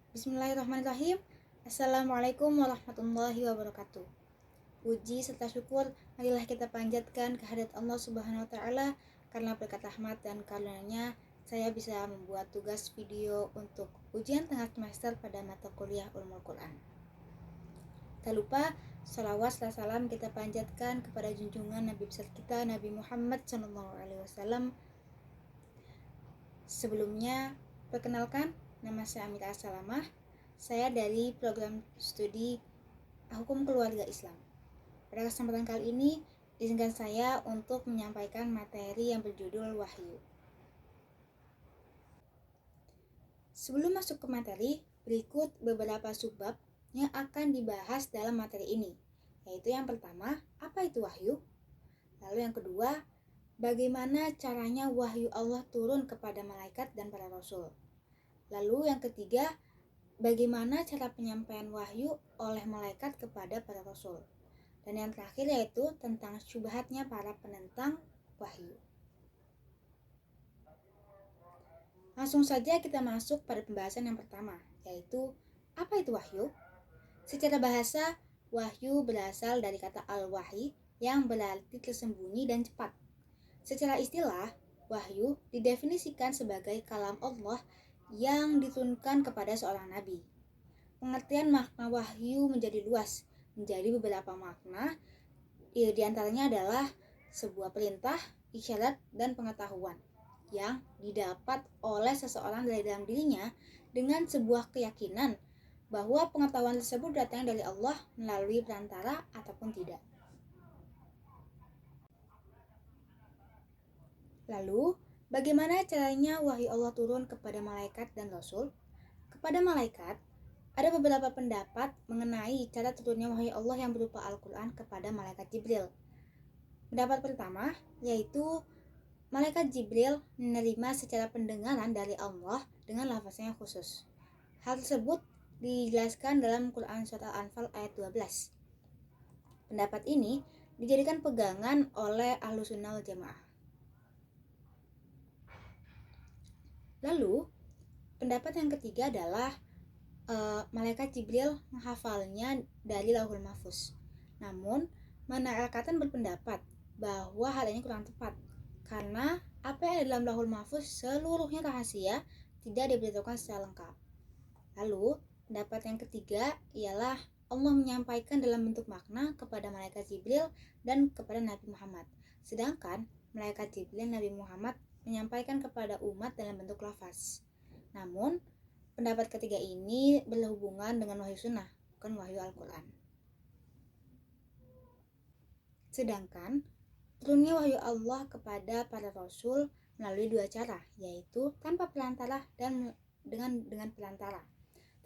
Bismillahirrahmanirrahim. Assalamualaikum warahmatullahi wabarakatuh. Puji serta syukur marilah kita panjatkan kehadirat Allah Subhanahu wa taala karena berkat rahmat dan karunia-Nya saya bisa membuat tugas video untuk ujian tengah semester pada mata kuliah Ulumul Quran. Tak lupa salawat serta salam kita panjatkan kepada junjungan Nabi besar kita Nabi Muhammad SAW. Sebelumnya, perkenalkan, nama saya Amira Salamah. Saya dari program studi Hukum Keluarga Islam. Pada kesempatan kali ini, izinkan saya untuk menyampaikan materi yang berjudul Wahyu. Sebelum masuk ke materi, berikut beberapa subbab yang akan dibahas dalam materi ini, yaitu yang pertama, apa itu wahyu? Lalu yang kedua, bagaimana caranya wahyu Allah turun kepada malaikat dan para rasul? Lalu yang ketiga, bagaimana cara penyampaian wahyu oleh malaikat kepada para rasul? Dan yang terakhir yaitu tentang syubhatnya para penentang wahyu. Langsung saja kita masuk pada pembahasan yang pertama, yaitu apa itu wahyu? Secara bahasa, wahyu berasal dari kata al-wahyi yang berarti tersembunyi dan cepat. Secara istilah, wahyu didefinisikan sebagai kalam Allah yang diturunkan kepada seorang nabi. Pengertian makna wahyu menjadi luas, menjadi beberapa makna. Di antaranya adalah sebuah perintah, isyarat, dan pengetahuan yang didapat oleh seseorang dari dalam dirinya dengan sebuah keyakinan bahwa pengetahuan tersebut datang dari Allah melalui perantara ataupun tidak. Lalu, bagaimana caranya wahyu Allah turun kepada malaikat dan rasul? Kepada malaikat, ada beberapa pendapat mengenai cara turunnya wahyu Allah yang berupa Al-Quran kepada malaikat Jibril. Pendapat pertama, yaitu malaikat Jibril menerima secara pendengaran dari Allah dengan lafaznya khusus. Hal tersebut dijelaskan dalam Quran Surat Al-Anfal ayat 12. Pendapat ini dijadikan pegangan oleh Ahlus Sunnah wal Jamaah. Lalu, pendapat yang ketiga adalah malaikat Jibril menghafalnya dari Lauhul Mahfuz. Namun, Mana Al-Katan berpendapat bahwa hal ini kurang tepat karena apa yang ada dalam Lauhul Mahfuz seluruhnya rahasia, tidak diberitahukan secara lengkap. Lalu, pendapat yang ketiga ialah Allah menyampaikan dalam bentuk makna kepada malaikat Jibril dan kepada Nabi Muhammad. Sedangkan malaikat Jibril dan Nabi Muhammad menyampaikan kepada umat dalam bentuk lafaz. Namun, pendapat ketiga ini berhubungan dengan wahyu sunnah, bukan wahyu Al-Quran. Sedangkan turunnya wahyu Allah kepada para rasul melalui dua cara, yaitu tanpa perantara dan dengan perantara.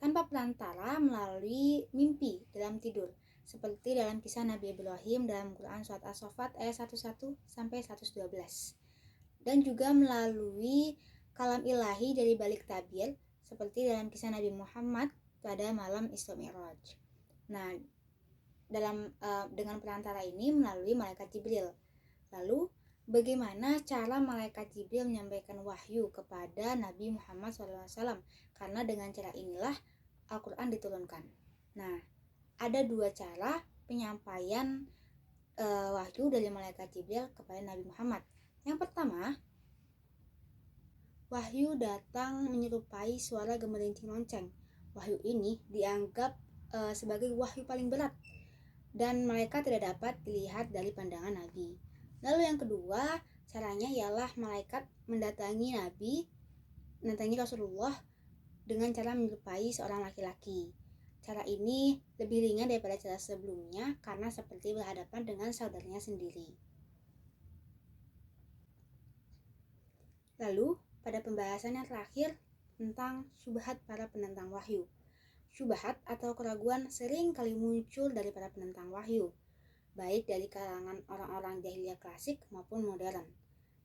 Tanpa perantara melalui mimpi dalam tidur, seperti dalam kisah Nabi Ibrahim dalam Quran Surat As-Saffat ayat 11 sampai 112. Dan juga melalui kalam ilahi dari balik tabir, seperti dalam kisah Nabi Muhammad pada malam Isra Mi'raj. Nah, dengan perantara ini melalui malaikat Jibril. Lalu, bagaimana cara malaikat Jibril menyampaikan wahyu kepada Nabi Muhammad SAW? Karena dengan cara inilah Al-Quran diturunkan. Nah, ada dua cara penyampaian wahyu dari malaikat Jibril kepada Nabi Muhammad. Yang pertama, wahyu datang menyerupai suara gemerincing lonceng. Wahyu ini dianggap sebagai wahyu paling berat dan malaikat tidak dapat dilihat dari pandangan Nabi. Lalu yang kedua, caranya ialah malaikat mendatangi Rasulullah dengan cara menyerupai seorang laki-laki. Cara ini lebih ringan daripada cara sebelumnya karena seperti berhadapan dengan saudaranya sendiri. Lalu, pada pembahasan yang terakhir tentang syubhat para penentang wahyu. Syubhat atau keraguan sering kali muncul dari para penentang wahyu, baik dari kalangan orang-orang jahiliyah klasik maupun modern.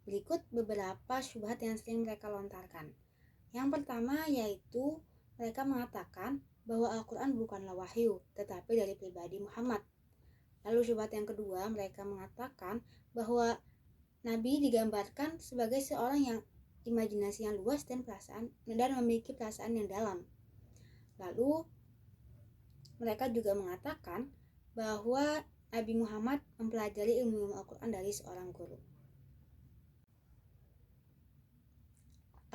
Berikut beberapa syubhat yang sering mereka lontarkan. Yang pertama yaitu mereka mengatakan bahwa Al-Quran bukanlah wahyu, tetapi dari pribadi Muhammad. Lalu syubhat yang kedua, mereka mengatakan bahwa Nabi digambarkan sebagai seorang yang imajinasi yang luas dan memiliki perasaan yang dalam. Lalu mereka juga mengatakan bahwa Nabi Muhammad mempelajari ilmu Al-Quran dari seorang guru.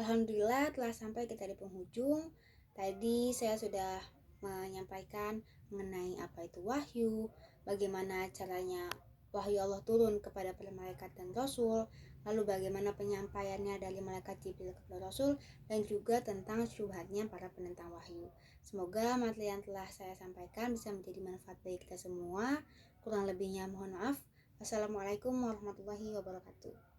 Alhamdulillah telah sampai kita di penghujung. Tadi saya sudah menyampaikan mengenai apa itu wahyu, bagaimana caranya wahyu Allah turun kepada para malaikat dan rasul, lalu bagaimana penyampaiannya dari malaikat Jibril kepada rasul, dan juga tentang syubhatnya para penentang wahyu. Semoga materi yang telah saya sampaikan bisa menjadi manfaat bagi kita semua. Kurang lebihnya mohon maaf. Wassalamualaikum warahmatullahi wabarakatuh.